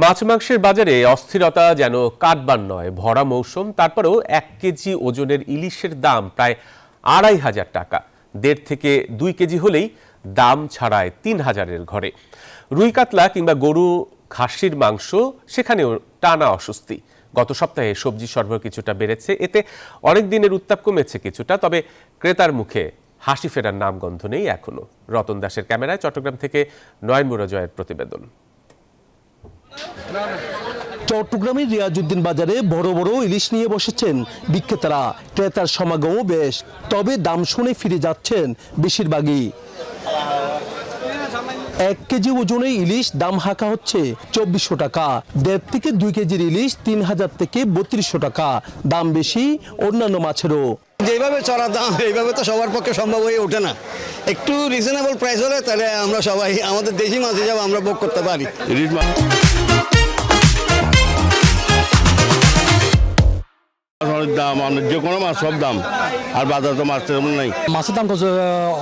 মাছ মাংসের বাজারে অস্থিরতা যেন কাটবার নয়। ভরা মৌসুম, তারপরেও 1 কেজি ওজনের ইলিশের দাম প্রায় 2,500 টাকা। 1.5 থেকে 2 কেজি হলেই দাম ছাড়ায় 3,000-এর ঘরে। রুই কাতলা কিংবা গরু খাসির মাংস, সেখানেও টানা অস্বস্তি। গত সপ্তাহে সবজি সরবরাহ কিছুটা বেড়েছে, এতে অনেক দিনের উত্তাপ কমেছে কিছুটা, তবে ক্রেতার মুখে হাসি ফেরার নামগন্ধ নেই এখনো। রতন দাসের ক্যামেরায় চট্টগ্রাম থেকে নয়ন মুরাজয়ের প্রতিবেদন। চট্টগ্রামের রিয়াজউদ্দিন বাজারে বড় বড় ইলিশ নিয়ে বসেছেন বিক্রেতারা। ক্রেতার সমাগমও বেশ, তবে দাম শুনে ফিরে যাচ্ছেন বেশিরভাগই। 1 কেজি ওজনে ইলিশ দাম হাঁকা হচ্ছে 2400 টাকা। 1.5 থেকে 2 কেজির ইলিশ 3000 থেকে 3200 টাকা। দাম বেশি অন্যান্য মাছেরও। যেভাবে চড়া দাম, এইভাবে তো সবার পক্ষে সম্ভব হয়ে ওঠে না। একটু রিজনেবল প্রাইস হলে তাহলে আমরা সবাই আমাদের দেশি মাছ হিসাবে আমরা ভোগ করতে পারি। দাম যে কোনো মাছ সব দাম, আর বাজার তো মাছ তেমন নাই। মাছের দাম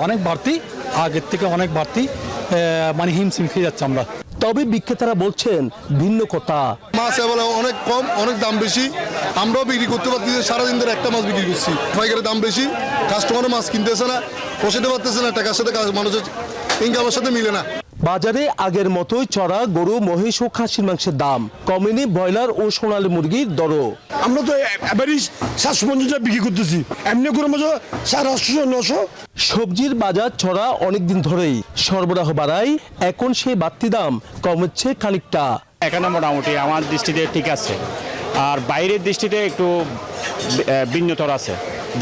অনেক বাড়তি, আগের থেকে অনেক বাড়তি, মানে হিমশিম খেয়ে যাচ্ছে আমরা। তবে বিক্রেতারা বলছেন ভিন্ন কথা। মাছ বলে অনেক কম, অনেক দাম বেশি। আমরাও বিক্রি করতে পারছি, সারাদিন ধরে একটা মাছ বিক্রি করছি। পাইকারের দাম বেশি, কাস্টমারও মাছ কিনতেছে না, পোষাতে পারতেছে না, টাকার সাথে মানুষের ইনকামের সাথে মিলে না। বাজারে আগের মতোই চড়া গরু, মহিষ ও খাসির মাংসের দাম কমেনি। ব্রয়লার ও সোনালী মুরগির দরও। আমরা তো এভারেজ 750 বিক্রি করতেছি, এমনি করে মাছ 850-900। সবজির বাজার চড়া অনেকদিন ধরেই, সরবরাহ বাড়ায় এখন সেই বাড়তি দাম কমেছে খানিকটা। এখানে মোটামুটি আমার দৃষ্টিতে ঠিক আছে, আর বাইরের দৃষ্টিতে একটু ভিন্নতর আছে,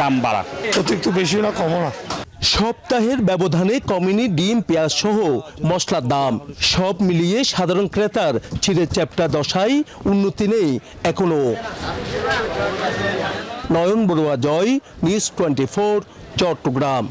দাম বাড়া। অতিরিক্ত বেশি না, কমও না। সপ্তাহের ব্যবধানে কমেনি ডিম, পেঁয়াজ সহ মশলার দাম। সব মিলিয়ে সাধারণ ক্রেতার চিড়ে চ্যাপ্টা দশায় উন্নতি নেই এখনো। নয়ন বড়ুয়া, জয়, নিউজ 24, চট্টগ্রাম।